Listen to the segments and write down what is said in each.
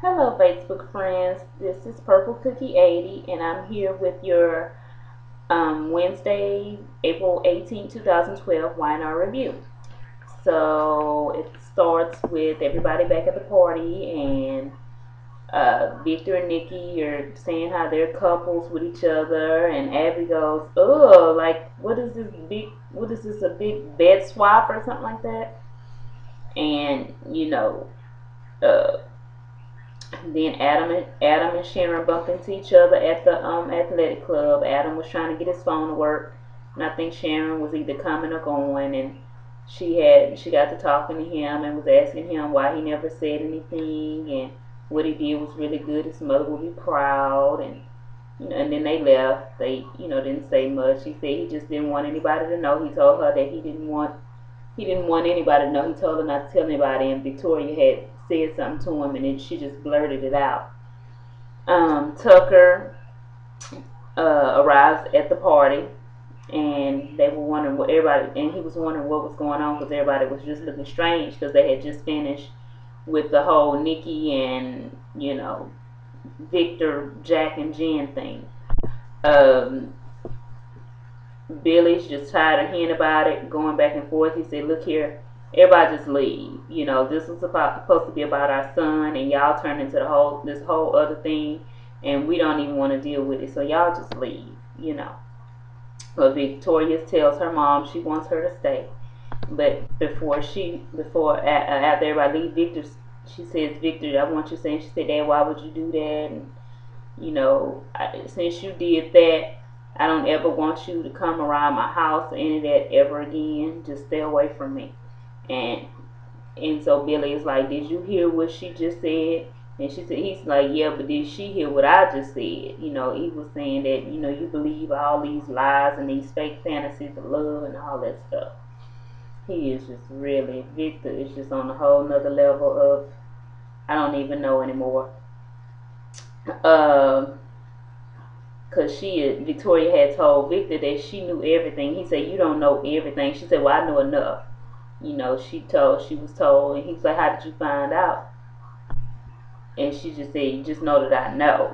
Hello, Facebook friends. This is Purple Cookie 80, and I'm here with your Wednesday, April 18, 2012 YNR review. So it starts with everybody back at the party, and Victor and Nikki are saying how they're couples with each other, and Abby goes, "Oh, like what is this big? What is this? A big bed swap or something like that?" And Uh, Then Adam and Sharon bumped into each other at the athletic club. Adam was trying to get his phone to work, and I think Sharon was either coming or going. And she got to talking to him and was asking him why he never said anything, and what he did was really good. His mother would be proud, and and then they left. They didn't say much. He said he just didn't want anybody to know. He told her that he didn't want anybody to know. He told her not to tell anybody, and Victoria had said something to him, and then she just blurted it out. Tucker arrives at the party, and they were wondering what everybody, and he was wondering what was going on because everybody was just looking strange because they had just finished with the whole Nikki and Victor, Jack, and Jen thing. Um, Billy's just tired of hearing about it, going back and forth. He said, "Look here, everybody just leave. This was supposed to be about our son, and y'all turned into this whole other thing, and we don't even want to deal with it. So y'all just leave." But Victoria tells her mom she wants her to stay. But after everybody leave, she says, "Victor, I want you to say." She said, "Dad, why would you do that?" And since you did that, I don't ever want you to come around my house or any of that ever again. Just stay away from me. And and so Billy is like, "Did you hear what she just said?" And he's like, "Yeah, but did she hear what I just said?" He was saying that, you believe all these lies and these fake fantasies of love and all that stuff. He is just really, Victor is just on a whole nother level of, I don't even know anymore. Uh, Cause Victoria had told Victor that she knew everything. He said, "You don't know everything." She said, "Well, I know enough." She was told, and he's like, "How did you find out?" And she just said, "You just know that I know."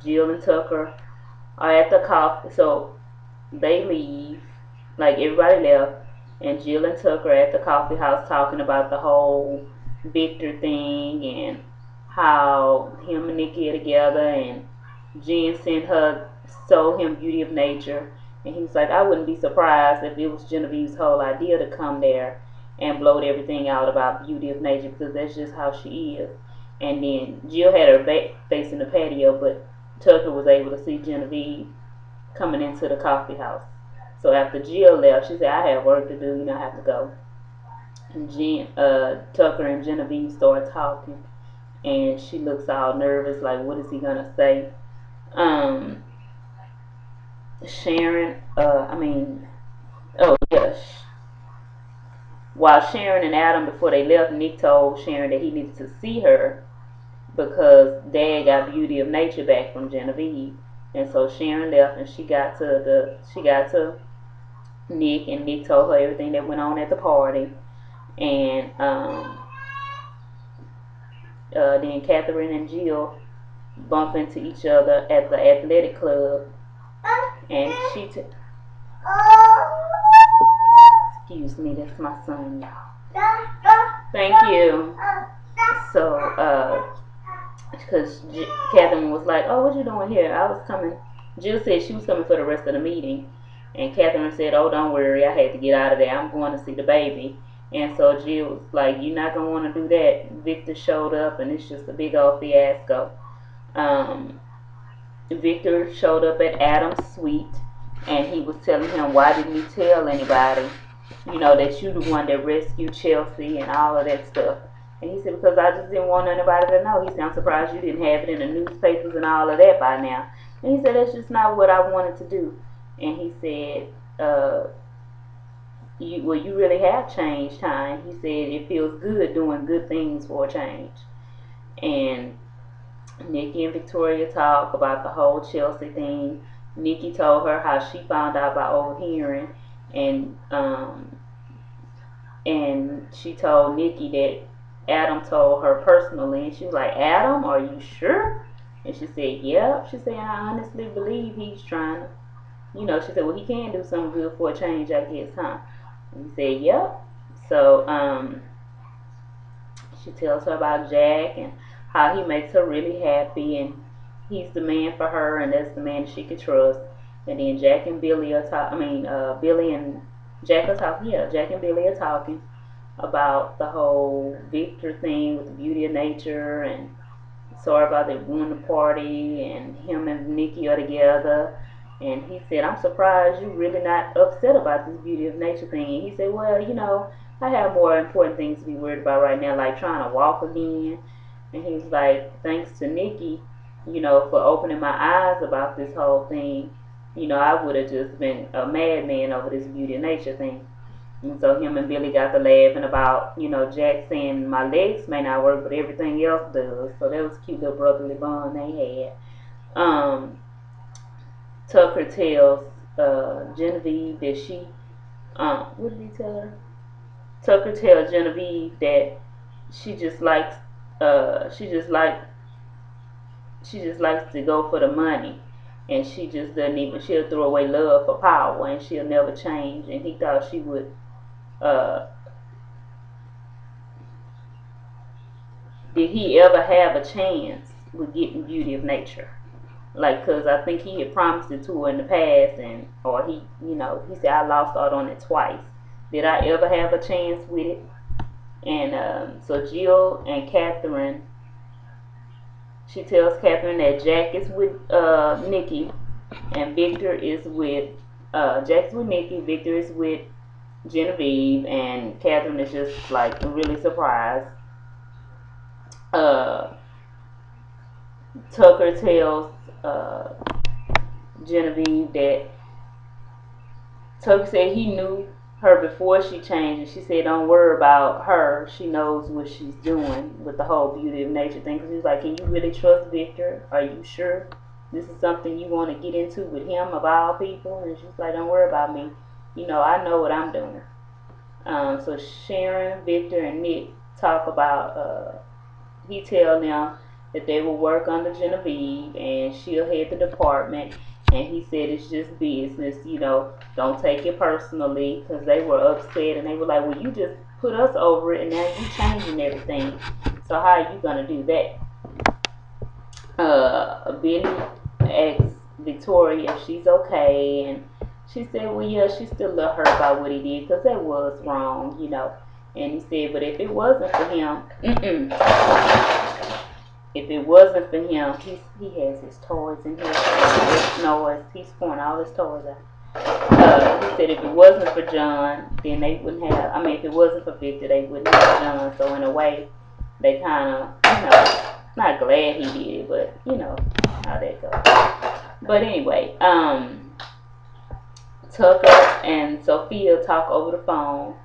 Jill and Tucker are at the coffee, so they leave, like everybody left, and Jill and Tucker are at the coffee house talking about the whole Victor thing and how him and Nikki are together, and Jen sold him Beauty of Nature, and he's like, "I wouldn't be surprised if it was Genevieve's whole idea to come there and bloat everything out about Beauty of Nature because that's just how she is." And then Jill had her back facing the patio, but Tucker was able to see Genevieve coming into the coffee house. So after Jill left, she said, "I have work to do, I have to go." And Tucker and Genevieve start talking, and she looks all nervous, like, what is he gonna say? Um, Sharon, oh yes. While Sharon and Adam, before they left, Nick told Sharon that he needed to see her because Dad got Beauty of Nature back from Genevieve, and so Sharon left, and she got to Nick, and Nick told her everything that went on at the party, and then Catherine and Jill bump into each other at the athletic club, and excuse me, that's my son, y'all. Thank you. So, because Catherine was like, "Oh, what you doing here?" I was coming. Jill said she was coming for the rest of the meeting, and Catherine said, "Oh, don't worry, I had to get out of there. I'm going to see the baby." And so Jill was like, "You're not gonna want to do that." Victor showed up, and it's just a big old fiasco. Um, Victor showed up at Adam's suite, and he was telling him, "Why didn't you tell anybody? That you the one that rescued Chelsea and all of that stuff." And he said, "Because I just didn't want anybody to know." He said, "I'm surprised you didn't have it in the newspapers and all of that by now." And he said, "That's just not what I wanted to do." And he said, "You really have changed, Ty." He said, "It feels good doing good things for a change." And Nikki and Victoria talk about the whole Chelsea thing. Nikki told her how she found out by overhearing, and she told Nikki that Adam told her personally, and she was like, Adam, are you sure? And she said, yeah. She said, I honestly believe he's trying to, she said, well, he can do something good for a change, I guess, huh? And he said, yep. So, she tells her about Jack and how he makes her really happy, and he's the man for her, and that's the man she can trust. And then Jack and Billy are talking. Billy and Jack are talking. Yeah, Jack and Billy are talking about the whole Victor thing with the beauty of nature, and sorry about they ruined the party, and him and Nikki are together. And he said, I'm surprised you're really not upset about this beauty of nature thing. And he said, well, I have more important things to be worried about right now, like trying to walk again. And he was like, thanks to Nikki, for opening my eyes about this whole thing, I would have just been a madman over this beauty of nature thing. And so him and Billy got to laughing about, Jack saying my legs may not work, but everything else does. So that was a cute little brotherly bond they had. Tucker tells Genevieve that what did he tell her? Tucker tells Genevieve that she just likes she just likes to go for the money, and she just doesn't even, she'll throw away love for power, and she'll never change. And he thought she would did he ever have a chance with getting beauty of nature? Like, cause I think he had promised it to her in the past, or he said, I lost out on it twice. Did I ever have a chance with it? And so Jill and Catherine, she tells Catherine that Jack is with Nikki, and Victor is with Jack's with Nikki, Victor is with Genevieve, and Catherine is just like really surprised. Tucker tells Genevieve that Tucker said he knew her before she changed, and she said, don't worry about her. She knows what she's doing with the whole beauty of nature thing. Because he was like, can you really trust Victor? Are you sure this is something you want to get into with him of all people? And she's like, don't worry about me. I know what I'm doing. So Sharon, Victor, and Nick talk about, he tell them that they will work under Genevieve and she'll head the department. And he said it's just business, don't take it personally, because they were upset and they were like, well, you just put us over it and now you changing everything. So how are you going to do that? Billy asked Victoria if she's okay, and she said, well, yeah, she still a little hurt about what he did because that was wrong, And he said, but if it wasn't for him, if it wasn't for him, he has his toys in here. Noise. He's pouring all his toys out. He said if it wasn't for John, then they wouldn't have. If it wasn't for Victor, they wouldn't have John. So in a way, they kind of, not glad he did it, but how that goes. But anyway, Tucker and Sophia talk over the phone.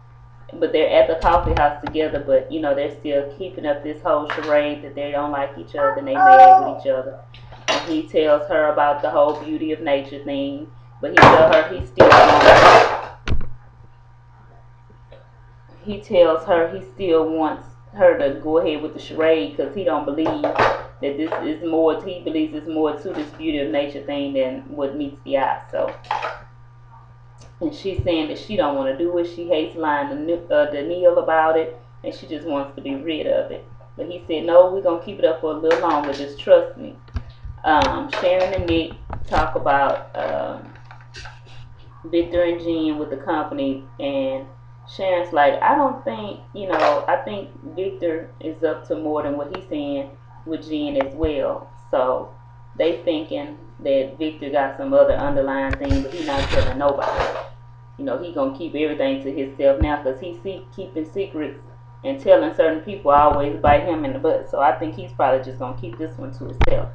But they're at the coffee house together, but they're still keeping up this whole charade that they don't like each other and they mad with each other. And he tells her about the whole beauty of nature thing, but he tells her he still wants her to go ahead with the charade because he don't believe that this is more. He believes there's more to this beauty of nature thing than what meets the eye. So. And she's saying that she don't want to do it. She hates lying to Neil about it, and she just wants to be rid of it. But he said, no, we're going to keep it up for a little longer. Just trust me. Sharon and Nick talk about Victor and Jean with the company, and Sharon's like, I don't think, I think Victor is up to more than what he's saying with Jean as well. So they thinking that Victor got some other underlying thing, but he's not telling nobody. He gonna keep everything to himself now because he keeping secrets and telling certain people always bite him in the butt. So I think he's probably just gonna keep this one to himself.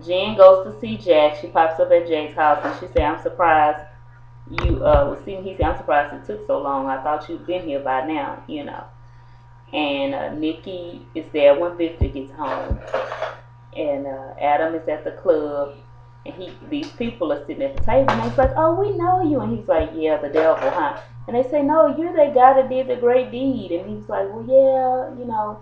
Jen goes to see Jack. She pops up at Jack's house and she said, I'm surprised you was seeing. He said, I'm surprised it took so long. I thought you'd been here by now, And Nikki is there when Victor gets home. And Adam is at the club. And these people are sitting at the table and he's like, oh, we know you. And he's like, yeah, the devil, huh? And they say, no, you're that guy that did the great deed. And he's like, well, yeah, you know.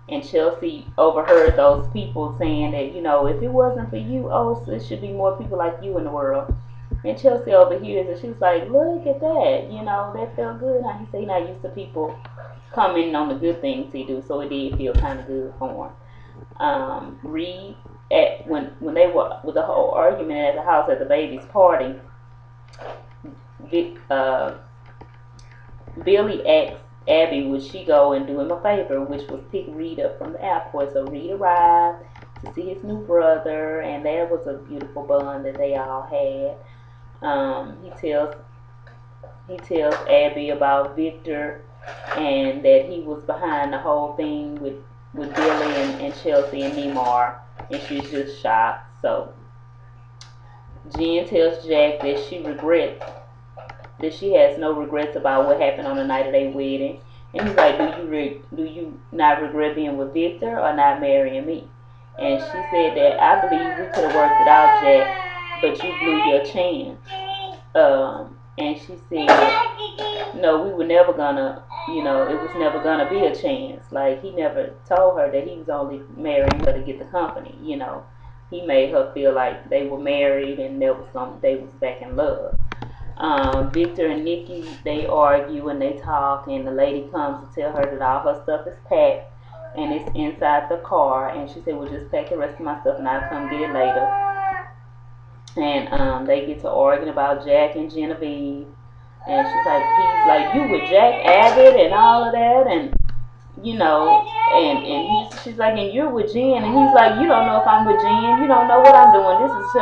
And Chelsea overheard those people saying that, you know, if it wasn't for you, oh, so it should be more people like you in the world. And Chelsea overhears and she's like, look at that, you know, that felt good. How he say he's not used to people commenting on the good things he do, so it did feel kind of good for him. Reed, when they were with the whole argument at the house at the baby's party, Vic, Billy asked Abby would she go and do him a favor, which was pick Reed up from the airport. So Reed arrived to see his new brother, and that was a beautiful bond that they all had. He tells Abby about Victor and that he was behind the whole thing with Billy and Chelsea and Neymar, and she's just shocked. So Jen tells Jack that she has no regrets about what happened on the night of their wedding. And he's like, do you not regret being with Victor or not marrying me? And she said that I believe we could have worked it out, Jack, but you blew your chance. And she said, no, we were never gonna, you know, it was never gonna be a chance. Like, he never told her that he was only marrying her to get the company, you know. He made her feel like they were married and they was back in love. Victor and Nikki, they argue and they talk, and the lady comes to tell her that all her stuff is packed and it's inside the car, and she said, well, just pack the rest of my stuff and I'll come get it later. And they get to arguing about Jack and Genevieve, and he's like, you with Jack Abbott and all of that, and you know, and she's like, and you're with Jen, and he's like, you don't know if I'm with Jen, you don't know what I'm doing, this is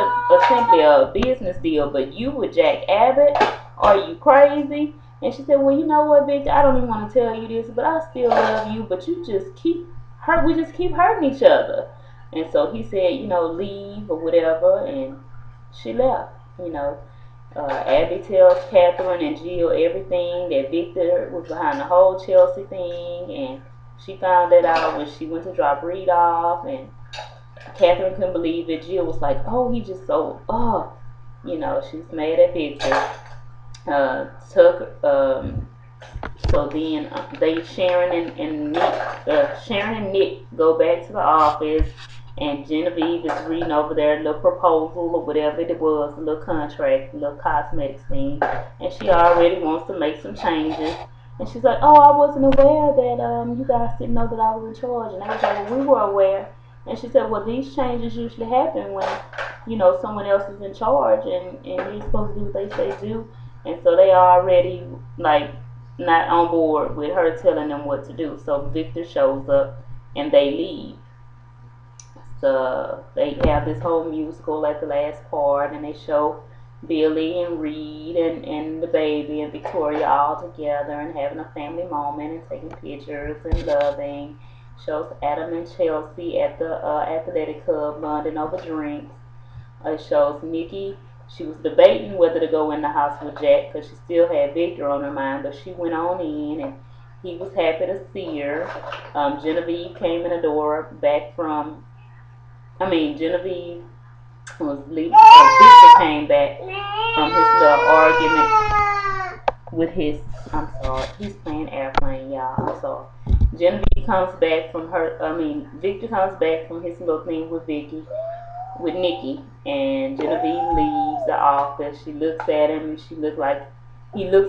simply a business deal, but you with Jack Abbott, are you crazy? And she said, well, you know what, Victor, I don't even want to tell you this, but I still love you, but we just keep hurting each other. And so he said, you know, leave or whatever, and she left, you know. Abby tells Catherine and Jill everything, that Victor was behind the whole Chelsea thing, and she found that out when she went to drop Reed off, and Catherine couldn't believe it. Jill was like, oh, he just so, you know, she's mad at Victor. So then Sharon and Nick go back to the office, and Genevieve is reading over their little proposal or whatever it was, a little contract, a little cosmetics thing, and she already wants to make some changes. And she's like, oh, I wasn't aware that you guys didn't know that I was in charge. And I was like, well, we were aware. And she said, well, these changes usually happen when, you know, someone else is in charge, and you're supposed to do what they say do. And so they are already, like, not on board with her telling them what to do. So Victor shows up and they leave. So they have this whole musical at the last part, and they show Billy and Reed and the baby and Victoria all together and having a family moment and taking pictures and loving. Shows Adam and Chelsea at the athletic club bonding over drinks. It shows Nikki. She was debating whether to go in the house with Jack because she still had Victor on her mind, but she went on in, and he was happy to see her. Genevieve came in the door Genevieve was leaving. Victor came back from his little argument with his. I'm sorry, he's playing airplane, y'all. I'm sorry. Genevieve comes back from Victor comes back from his little thing with Nikki, and Genevieve leaves the office. She looks at him, and he looks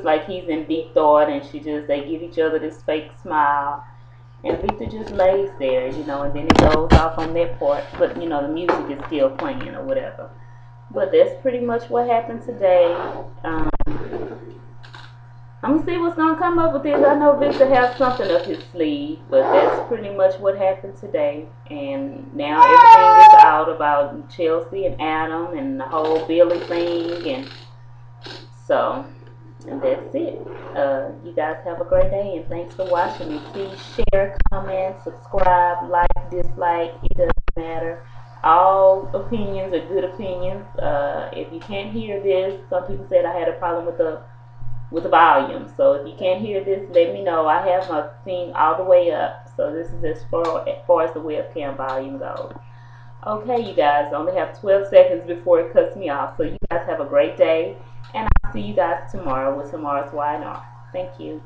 like he's in deep thought, and they give each other this fake smile. And Victor just lays there, you know, and then it goes off on that part, but you know, the music is still playing or whatever. But that's pretty much what happened today. I'm gonna see what's gonna come up with this. I know Victor has something up his sleeve, but that's pretty much what happened today. And now everything is out about Chelsea and Adam and the whole Billy thing, and that's it. You guys have a great day, and thanks for watching me. Please share, comment, subscribe, like, dislike. It doesn't matter. All opinions are good opinions. If you can't hear this, some people said I had a problem with the volume. So if you can't hear this, let me know. I have my thing all the way up. So this is as far as the webcam volume goes. Okay, you guys, I only have 12 seconds before it cuts me off. So you guys have a great day, and I'll see you guys tomorrow with tomorrow's Y&R. Thank you.